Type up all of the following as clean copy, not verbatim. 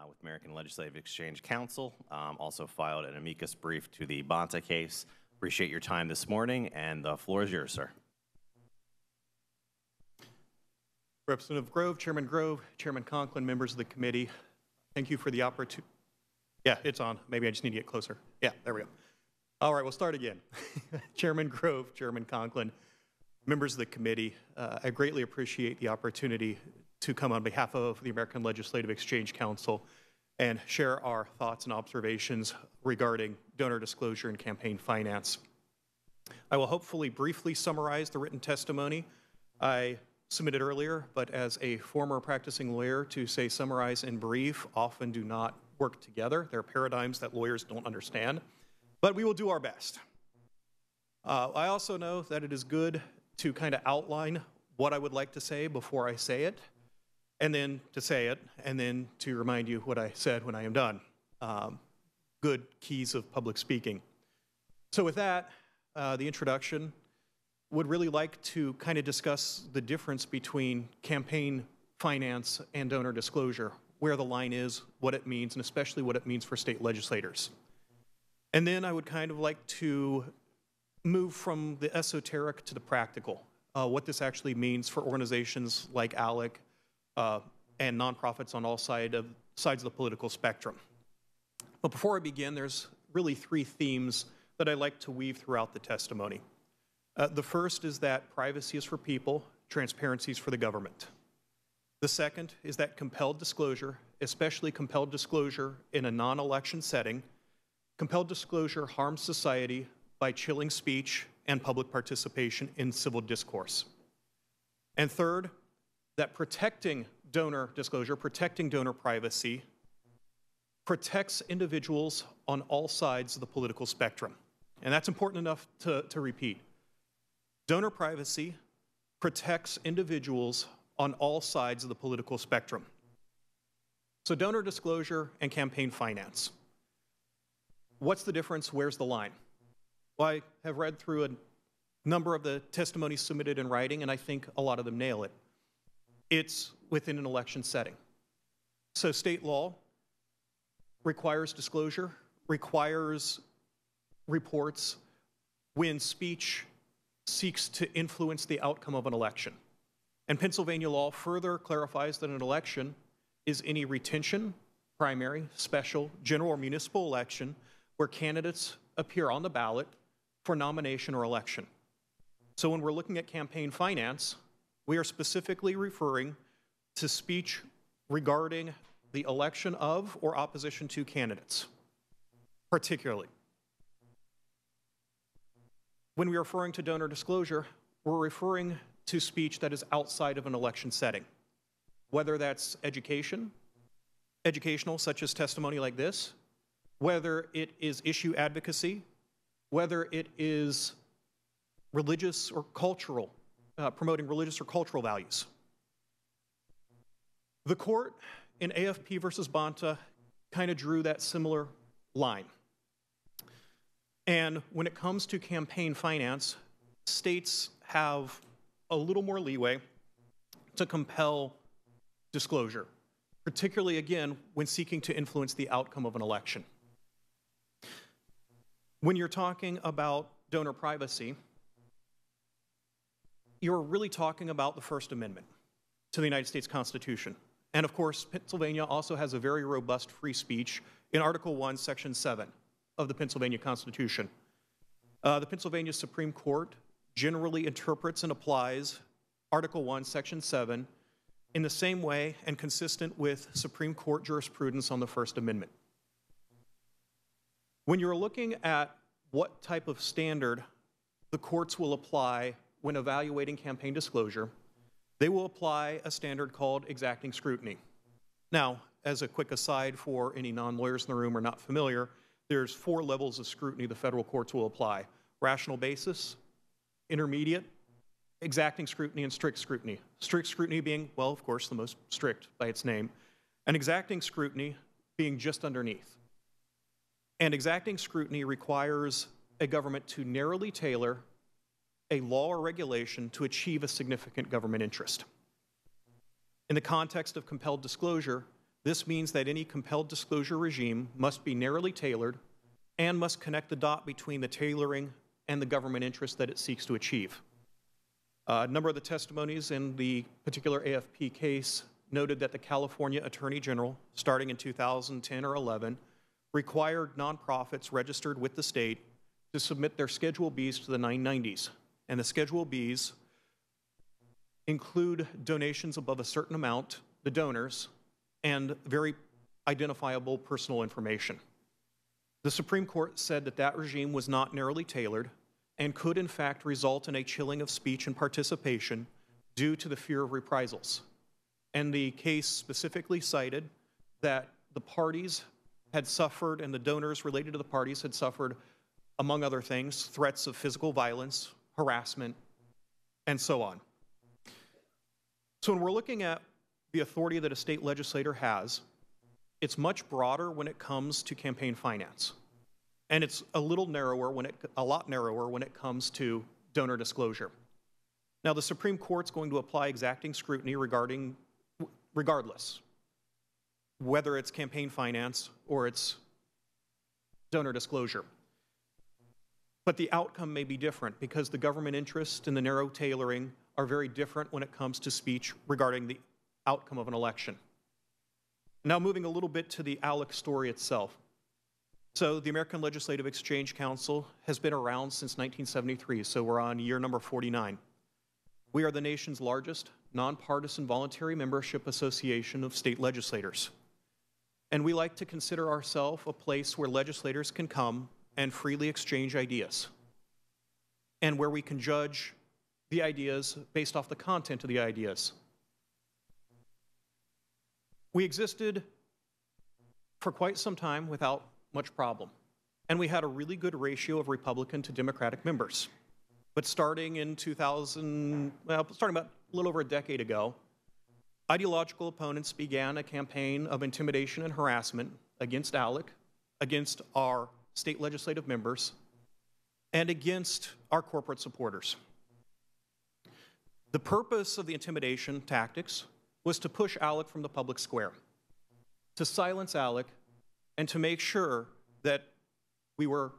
With American Legislative Exchange Council. Also filed an amicus brief to the Bonta case. Appreciate your time this morning, and the floor is yours, sir. Representative Grove, Chairman Conklin, members of the committee, thank you for the opportunity. Yeah, it's on. Maybe I just need to get closer. Yeah, there we go. All right, we'll start again. Chairman Grove, Chairman Conklin, members of the committee, I greatly appreciate the opportunity to come on behalf of the American Legislative Exchange Council and share our thoughts and observations regarding donor disclosure and campaign finance. I will hopefully briefly summarize the written testimony I submitted earlier, but as a former practicing lawyer, to say summarize and brief often do not work together. There are paradigms that lawyers don't understand, but we will do our best. I also know that it is good to kind of outline what I would like to say before I say it, and then to say it, and then to remind you what I said when I am done. Good keys of public speaking. So with that, the introduction, would really like to kind of discuss the difference between campaign finance and donor disclosure, where the line is, what it means, and especially what it means for state legislators. And then I would kind of like to move from the esoteric to the practical, what this actually means for organizations like ALEC, and nonprofits on all sides of the political spectrum. But before I begin, there's really three themes that I like to weave throughout the testimony. The first is that privacy is for people, transparency is for the government. The second is that compelled disclosure, especially compelled disclosure in a non-election setting, compelled disclosure harms society by chilling speech and public participation in civil discourse. And third, that protecting donor disclosure, protecting donor privacy, protects individuals on all sides of the political spectrum. And that's important enough to repeat. Donor privacy protects individuals on all sides of the political spectrum. So donor disclosure and campaign finance. What's the difference? Where's the line? Well, I have read through a number of the testimonies submitted in writing, and I think a lot of them nail it. It's within an election setting. So state law requires disclosure, requires reports when speech seeks to influence the outcome of an election. And Pennsylvania law further clarifies that an election is any retention, primary, special, general, or municipal election where candidates appear on the ballot for nomination or election. So when we're looking at campaign finance, we are specifically referring to speech regarding the election of or opposition to candidates, particularly. When we're referring to donor disclosure, we're referring to speech that is outside of an election setting, whether that's educational, such as testimony like this, whether it is issue advocacy, whether it is religious or cultural, promoting religious or cultural values. The court in AFP versus Bonta kind of drew that similar line. And when it comes to campaign finance, states have a little more leeway to compel disclosure, particularly, again, when seeking to influence the outcome of an election. When you're talking about donor privacy, you're really talking about the First Amendment to the United States Constitution. And of course, Pennsylvania also has a very robust free speech in Article 1, Section 7 of the Pennsylvania Constitution. The Pennsylvania Supreme Court generally interprets and applies Article 1, Section 7 in the same way and consistent with Supreme Court jurisprudence on the First Amendment. When you're looking at what type of standard the courts will apply when evaluating campaign disclosure, they will apply a standard called exacting scrutiny. Now, as a quick aside for any non-lawyers in the room or not familiar, there's 4 levels of scrutiny the federal courts will apply: rational basis, intermediate, exacting scrutiny, and strict scrutiny. Strict scrutiny being, well, of course, the most strict by its name, and exacting scrutiny being just underneath. And exacting scrutiny requires a government to narrowly tailor a law or regulation to achieve a significant government interest. In the context of compelled disclosure, This means that any compelled disclosure regime must be narrowly tailored and must connect the dot between the tailoring and the government interest that it seeks to achieve. A number of the testimonies in the particular AFP case noted that the California Attorney General, starting in 2010 or 11, required nonprofits registered with the state to submit their Schedule Bs to the 990s. And the Schedule Bs include donations above a certain amount, the donors, and very identifiable personal information. The Supreme Court said that that regime was not narrowly tailored and could in fact result in a chilling of speech and participation due to the fear of reprisals. And the case specifically cited that the parties had suffered, and the donors related to the parties had suffered, among other things, threats of physical violence, harassment, and so on. So when we're looking at the authority that a state legislator has, it's much broader when it comes to campaign finance. And it's a lot narrower when it comes to donor disclosure. Now, the Supreme Court's going to apply exacting scrutiny regardless, whether it's campaign finance or it's donor disclosure. But the outcome may be different because the government interest and the narrow tailoring are very different when it comes to speech regarding the outcome of an election. Now moving a little bit to the ALEC story itself. So the American Legislative Exchange Council has been around since 1973, so we're on year number 49. We are the nation's largest nonpartisan voluntary membership association of state legislators. And we like to consider ourselves a place where legislators can come and freely exchange ideas, and where we can judge the ideas based off the content of the ideas. We existed for quite some time without much problem, and we had a really good ratio of Republican to Democratic members. But starting in starting about a little over a decade ago, ideological opponents began a campaign of intimidation and harassment against ALEC, against our state legislative members, and against our corporate supporters. The purpose of the intimidation tactics was to push ALEC from the public square, to silence ALEC, and to make sure that we were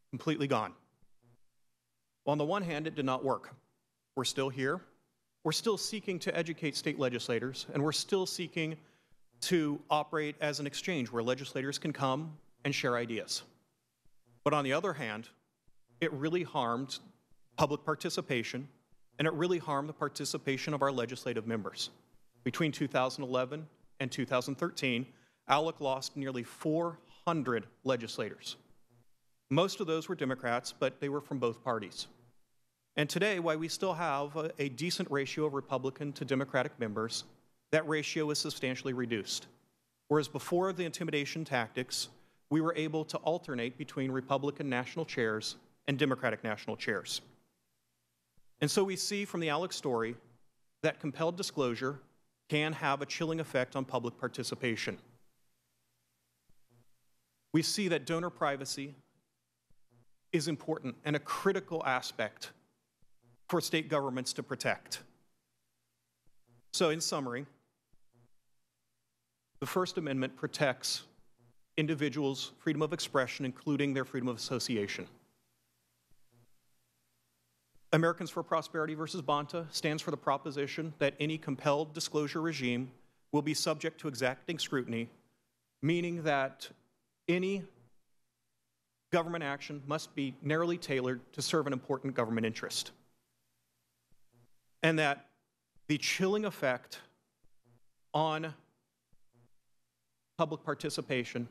completely gone. Well, on the one hand, it did not work. We're still here. We're still seeking to educate state legislators, and we're still seeking to operate as an exchange where legislators can come and share ideas. But on the other hand, it really harmed public participation, and it really harmed the participation of our legislative members. Between 2011 and 2013, ALEC lost nearly 400 legislators. Most of those were Democrats, but they were from both parties. And today, while we still have a decent ratio of Republican to Democratic members, that ratio is substantially reduced. Whereas before the intimidation tactics, we were able to alternate between Republican national chairs and Democratic national chairs. And so we see from the ALEC story that compelled disclosure can have a chilling effect on public participation. We see that donor privacy is important and a critical aspect for state governments to protect. So in summary, the First Amendment protects individuals' freedom of expression, including their freedom of association. Americans for Prosperity versus Bonta stands for the proposition that any compelled disclosure regime will be subject to exacting scrutiny, meaning that any government action must be narrowly tailored to serve an important government interest. And that the chilling effect on public participation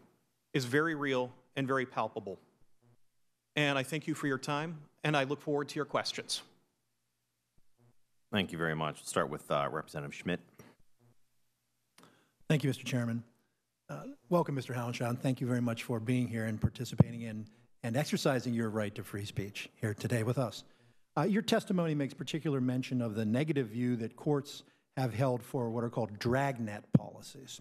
is very real and very palpable. And I thank you for your time, and I look forward to your questions. Thank you very much. We'll start with Representative Schmidt. Thank you, Mr. Chairman. Welcome, Mr. Howenshaw. Thank you very much for being here and participating in and exercising your right to free speech here today with us. Your testimony makes particular mention of the negative view that courts have held for what are called dragnet policies.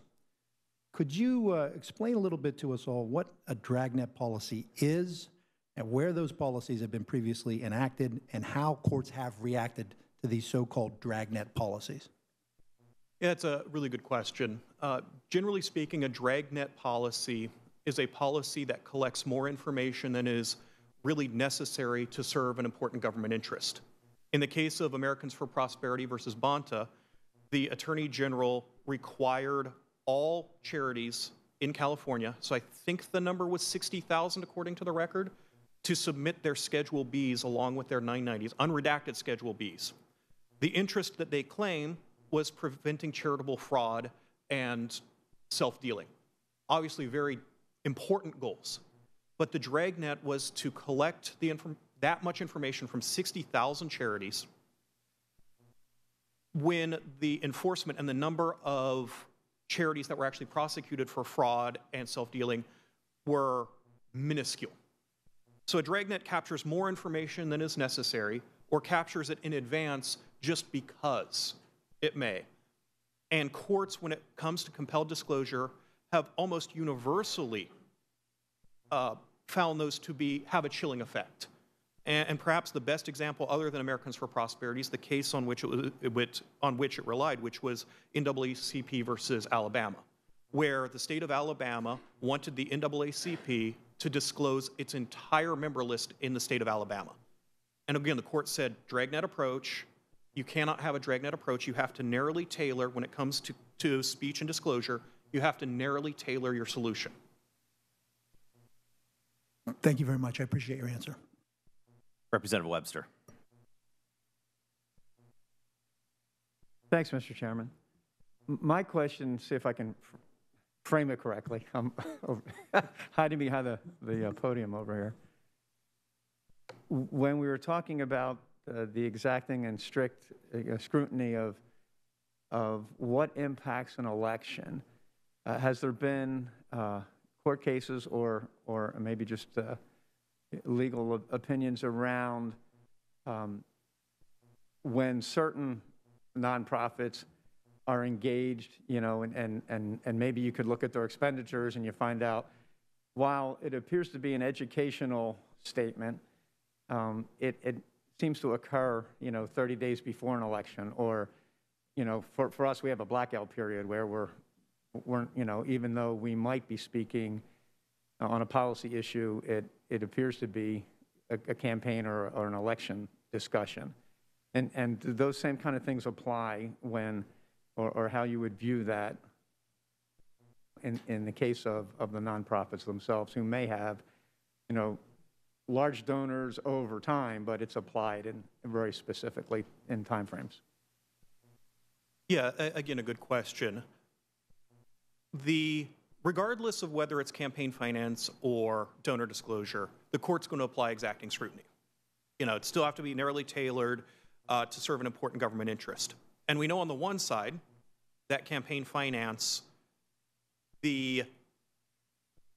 Could you explain a little bit to us all what a dragnet policy is and where those policies have been previously enacted and how courts have reacted to these so-called dragnet policies? Yeah, it's a really good question. Generally speaking, a dragnet policy is a policy that collects more information than is really necessary to serve an important government interest. In the case of Americans for Prosperity versus Bonta, the Attorney General required all charities in California, so I think the number was 60,000 according to the record, to submit their Schedule Bs along with their 990s, unredacted Schedule Bs. The interest that they claim was preventing charitable fraud and self-dealing. Obviously very important goals. But the dragnet was to collect that much information from 60,000 charities when the enforcement and the number of charities that were actually prosecuted for fraud and self-dealing were minuscule. So a dragnet captures more information than is necessary, or captures it in advance just because it may. And courts, when it comes to compelled disclosure, have almost universally found those to have a chilling effect. And perhaps the best example, other than Americans for Prosperity, is the case on which it relied, which was NAACP versus Alabama, where the state of Alabama wanted the NAACP to disclose its entire member list in the state of Alabama. And again, the court said, dragnet approach, you cannot have a dragnet approach. You have to narrowly tailor, when it comes to speech and disclosure, you have to narrowly tailor your solution. Thank you very much. I appreciate your answer. Representative Webster. Thanks, Mr. Chairman. My question, see if I can frame it correctly. I'm hiding behind the podium over here. When we were talking about the exacting and strict scrutiny of what impacts an election, has there been court cases or maybe just legal opinions around when certain nonprofits are engaged, and maybe you could look at their expenditures and you find out, while it appears to be an educational statement, it seems to occur, 30 days before an election, or, for us, we have a blackout period where we're even though we might be speaking on a policy issue, it appears to be a campaign or an election discussion. And do those same kind of things apply when, or how you would view that in the case of the nonprofits themselves, who may have, large donors over time, but it's applied in very specifically in timeframes? Yeah, again, a good question. Regardless of whether it's campaign finance or donor disclosure, the court's going to apply exacting scrutiny. It still have to be narrowly tailored to serve an important government interest. And we know on the one side that campaign finance, the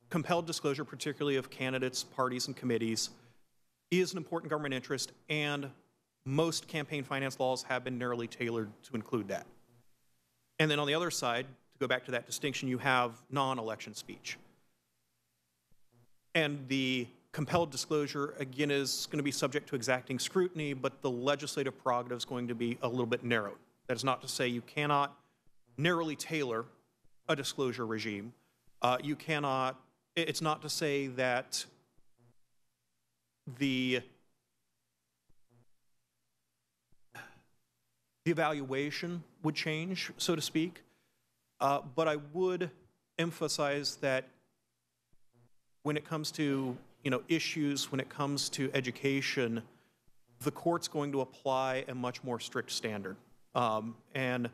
compelled disclosure, particularly of candidates, parties, and committees, is an important government interest, and most campaign finance laws have been narrowly tailored to include that. And then on the other side, to go back to that distinction, you have non-election speech. And the compelled disclosure, again, is going to be subject to exacting scrutiny, but the legislative prerogative is going to be a little bit narrowed. That is not to say you cannot narrowly tailor a disclosure regime. It's not to say that the evaluation would change, so to speak, but I would emphasize that when it comes to issues, when it comes to education, the court's going to apply a much more strict standard. And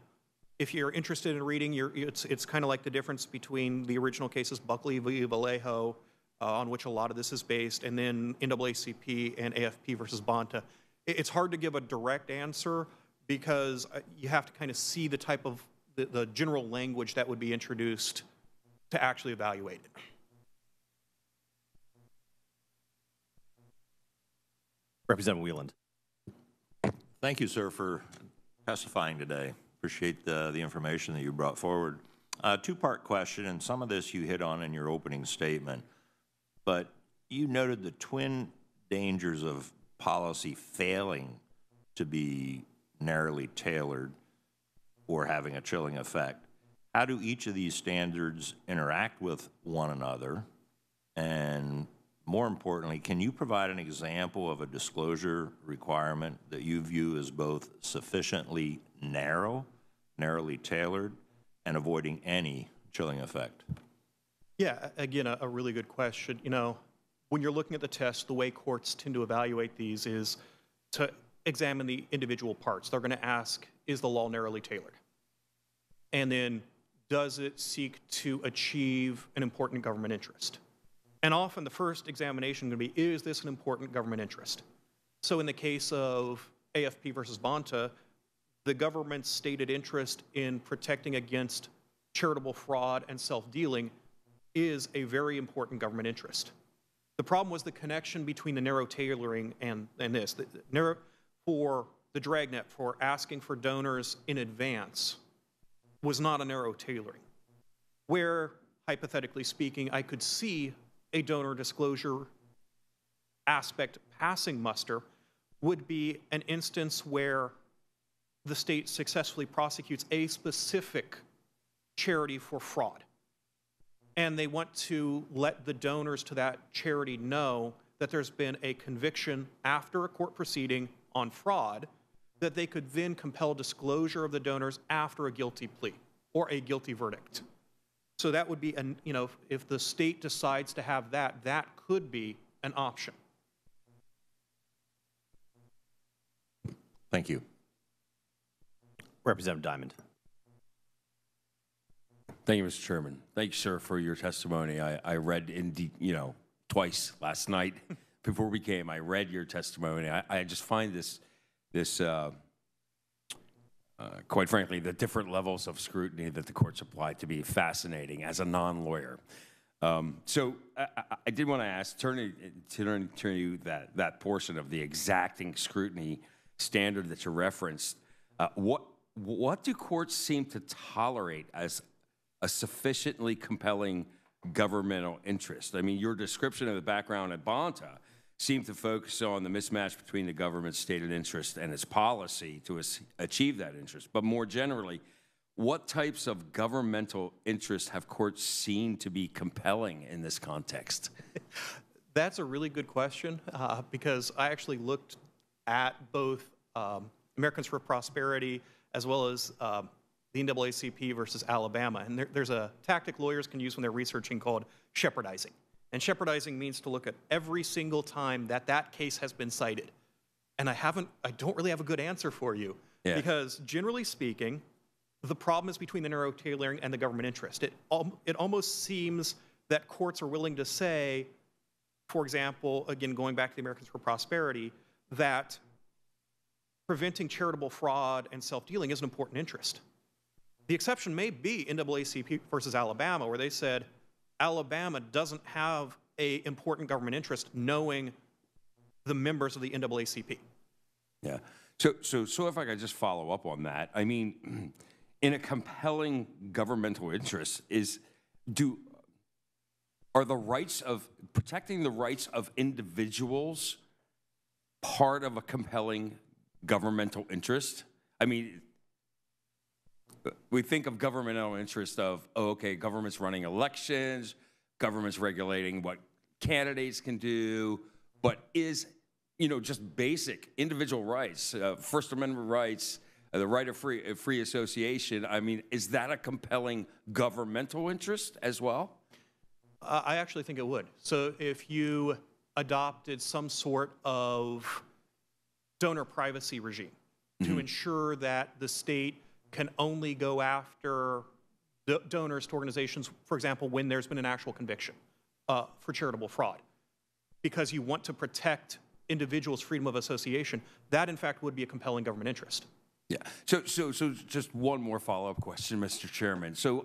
if you're interested in reading, it's kind of like the difference between the original cases, Buckley v. Vallejo, on which a lot of this is based, and then NAACP and AFP versus Bonta. It's hard to give a direct answer because you have to kind of see the type of the general language that would be introduced to actually evaluate it. Representative Wieland. Thank you, sir, for testifying today. Appreciate the information that you brought forward. Two-part question, and some of this you hit on in your opening statement, but you noted the twin dangers of policy failing to be narrowly tailored. or having a chilling effect. How do each of these standards interact with one another? And more importantly, can you provide an example of a disclosure requirement that you view as both sufficiently narrowly tailored, and avoiding any chilling effect? Yeah, again, a really good question. You know, when you're looking at the test, the way courts tend to evaluate these is to examine the individual parts. They're going to ask, is the law narrowly tailored? And then, does it seek to achieve an important government interest? And often the first examination is going to be, is this an important government interest? So in the case of AFP versus Bonta, the government's stated interest in protecting against charitable fraud and self-dealing is a very important government interest. The problem was the connection between the narrow tailoring and this. The narrow, for the dragnet, for asking for donors in advance, was not a narrow tailoring. Where, hypothetically speaking, I could see a donor disclosure aspect passing muster would be an instance where the state successfully prosecutes a specific charity for fraud. And they want to let the donors to that charity know that there's been a conviction after a court proceeding on fraud, that they could then compel disclosure of the donors after a guilty plea or a guilty verdict. So that would be, you know, if the state decides to have that, that could be an option. Thank you. Representative Diamond. Thank you, Mr. Chairman. Thank you, sir, for your testimony. I read twice last night before we came. I read your testimony. I just find this quite frankly, the different levels of scrutiny that the courts apply to be fascinating as a non-lawyer. So I did want to ask, turn to you that portion of the exacting scrutiny standard that you referenced. What do courts seem to tolerate as a sufficiently compelling governmental interest? I mean, your description of the background at Bonta seemed to focus on the mismatch between the government's stated interest and its policy to achieve that interest. But more generally, what types of governmental interests have courts seen to be compelling in this context? That's a really good question because I actually looked at both Americans for Prosperity as well as the NAACP versus Alabama. And there's a tactic lawyers can use when they're researching called shepherdizing. And shepherdizing means to look at every single time that that case has been cited. And I don't really have a good answer for you. Yeah. Because generally speaking, the problem is between the narrow tailoring and the government interest. It almost seems that courts are willing to say, for example, again, going back to the Americans for Prosperity, that preventing charitable fraud and self-dealing is an important interest. The exception may be NAACP versus Alabama, where they said Alabama doesn't have an important government interest knowing the members of the NAACP. Yeah. So if I could just follow up on that, I mean, in a compelling governmental interest, are the rights of protecting the rights of individuals part of a compelling governmental interest? I mean, we think of governmental interest of, oh, okay, government's running elections, government's regulating what candidates can do, but is, you know, just basic individual rights, First Amendment rights, the right of free association, I mean, is that a compelling governmental interest as well? I actually think it would. So if you adopted some sort of donor privacy regime to ensure that the state can only go after donors to organizations, for example, when there's been an actual conviction for charitable fraud, because you want to protect individuals' freedom of association, that in fact would be a compelling government interest. Yeah. So just one more follow-up question, Mr. Chairman. So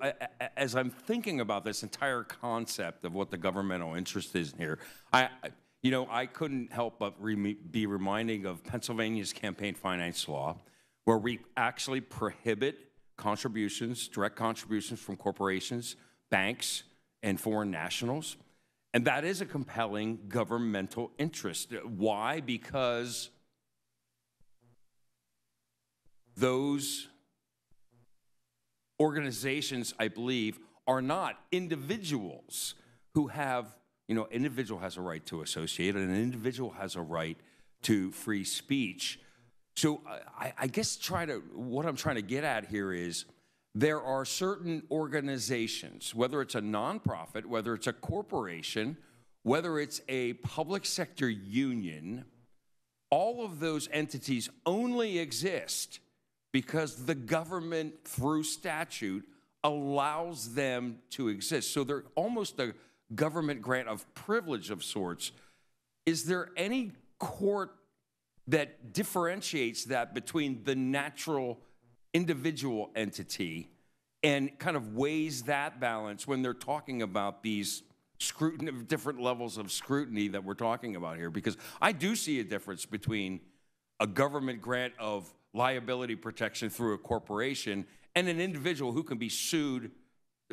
as I'm thinking about this entire concept of what the governmental interest is here, I couldn't help but be reminding of Pennsylvania's campaign finance law, where we actually prohibit contributions, direct contributions from corporations, banks, and foreign nationals. And that is a compelling governmental interest. Why? Because those organizations, I believe, are not individuals who have, you know, an individual has a right to associate and an individual has a right to free speech. So I guess what I'm trying to get at here is there are certain organizations, whether it's a nonprofit, whether it's a corporation, whether it's a public sector union, all of those entities only exist because the government, through statute, allows them to exist. So they're almost a government grant of privilege of sorts. Is there any court that differentiates that between the natural individual entity and kind of weighs that balance when they're talking about these scrutiny, different levels of scrutiny that we're talking about here? Because I do see a difference between a government grant of liability protection through a corporation and an individual who can be sued,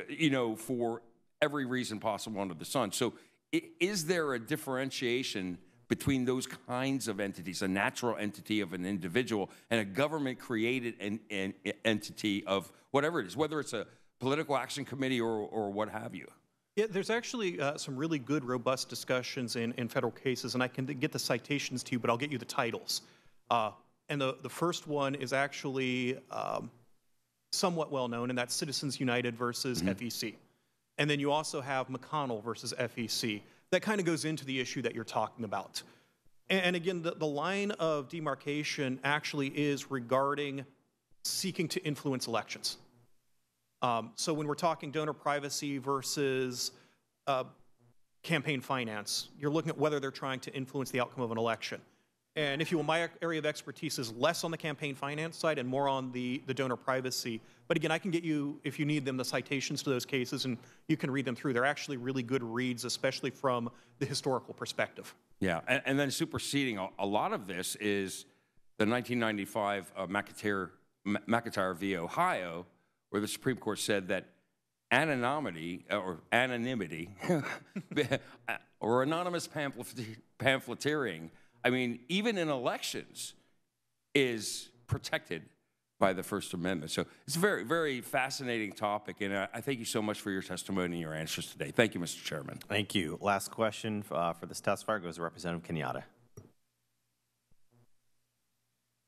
you know, for every reason possible under the sun. So is there a differentiation between those kinds of entities, a natural entity of an individual and a government-created an entity of whatever it is, whether it's a political action committee or what have you? Yeah, there's actually some really good, robust discussions in federal cases, and I can get the citations to you, but I'll get you the titles. And the first one is actually somewhat well-known, and that's Citizens United versus FEC. And then you also have McConnell versus FEC. That kind of goes into the issue that you're talking about. And again, the line of demarcation actually is regarding seeking to influence elections. So when we're talking donor privacy versus campaign finance, you're looking at whether they're trying to influence the outcome of an election. And if you will, my area of expertise is less on the campaign finance side and more on the donor privacy. But again, I can get you, if you need them, the citations to those cases, and you can read them through. They're actually really good reads, especially from the historical perspective. Yeah, and then superseding a lot of this is the 1995 McIntyre v. Ohio, where the Supreme Court said that anonymity or anonymous pamphleteering, I mean, even in elections, is protected by the First Amendment. So it's a very, very fascinating topic, and I thank you so much for your testimony and your answers today. Thank you, Mr. Chairman. Thank you. Last question for this testifier goes to Representative Kenyatta.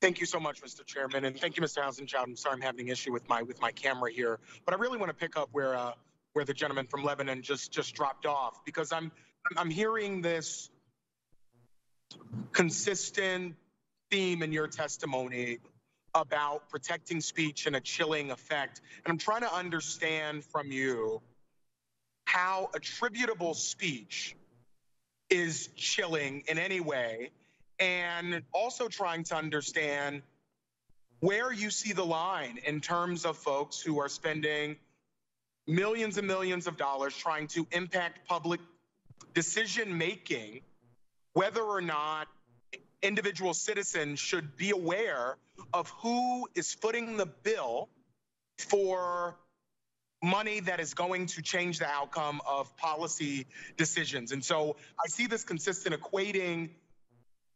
Thank you so much, Mr. Chairman, and thank you, Mr. Housenchow. I'm sorry I'm having an issue with my camera here, but I really want to pick up where the gentleman from Lebanon just dropped off, because I'm hearing this consistent theme in your testimony about protecting speech and a chilling effect, and I'm trying to understand from you how attributable speech is chilling in any way, and also trying to understand where you see the line in terms of folks who are spending millions and millions of dollars trying to impact public decision-making, whether or not individual citizens should be aware of who is footing the bill for money that is going to change the outcome of policy decisions. And so I see this consistent equating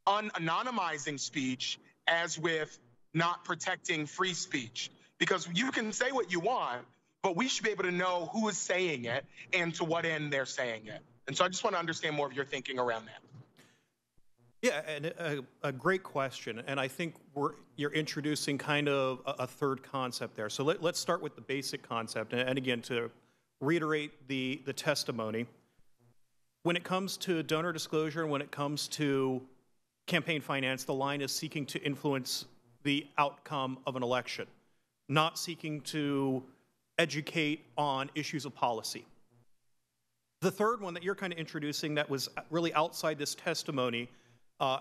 anonymizing speech as with not protecting free speech, because you can say what you want, but we should be able to know who is saying it and to what end they're saying it. And so I just want to understand more of your thinking around that. Yeah, and a great question, and I think you're introducing kind of a third concept there. So let's start with the basic concept, and again, to reiterate the testimony, when it comes to donor disclosure and when it comes to campaign finance, the line is seeking to influence the outcome of an election, not seeking to educate on issues of policy. The third one that you're kind of introducing that was really outside this testimony,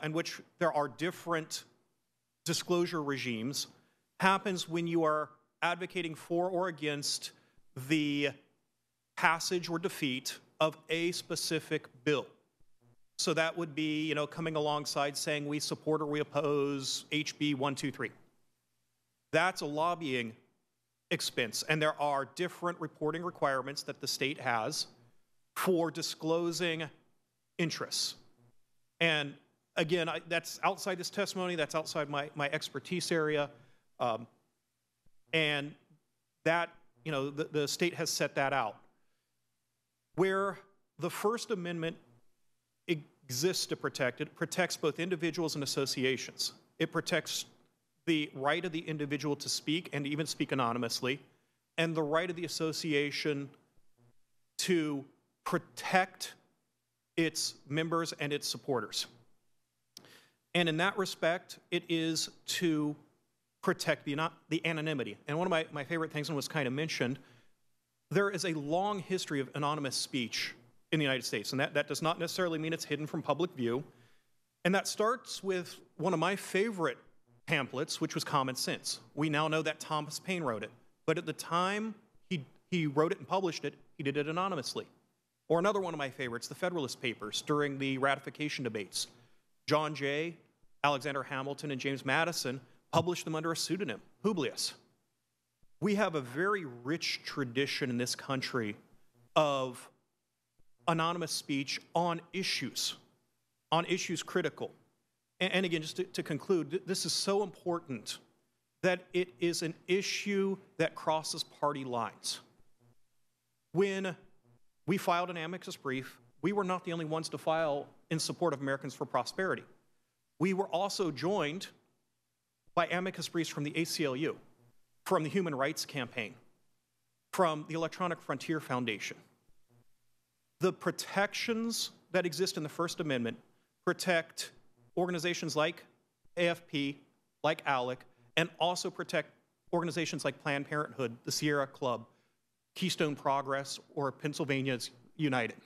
in which there are different disclosure regimes, happens when you are advocating for or against the passage or defeat of a specific bill. So that would be, you know, coming alongside saying we support or we oppose HB 123. That's a lobbying expense, and there are different reporting requirements that the state has for disclosing interests. And again, that's outside this testimony, that's outside my expertise area, and that you know, the state has set that out. Where the First Amendment exists to protect, it protects both individuals and associations. It protects the right of the individual to speak and even speak anonymously, and the right of the association to protect its members and its supporters. And in that respect, it is to protect the anonymity. And one of my favorite things, and was kind of mentioned, there is a long history of anonymous speech in the United States, and that does not necessarily mean it's hidden from public view. And that starts with one of my favorite pamphlets, which was Common Sense. We now know that Thomas Paine wrote it, but at the time he wrote it and published it, he did it anonymously. Or another one of my favorites, the Federalist Papers during the ratification debates. John Jay, Alexander Hamilton, and James Madison published them under a pseudonym, Publius. We have a very rich tradition in this country of anonymous speech on issues critical. And again, just to conclude, this is so important that it is an issue that crosses party lines. When we filed an amicus brief, we were not the only ones to file in support of Americans for Prosperity. We were also joined by amicus briefs from the ACLU, from the Human Rights Campaign, from the Electronic Frontier Foundation. The protections that exist in the First Amendment protect organizations like AFP, like ALEC, and also protect organizations like Planned Parenthood, the Sierra Club, Keystone Progress, or Pennsylvania's United.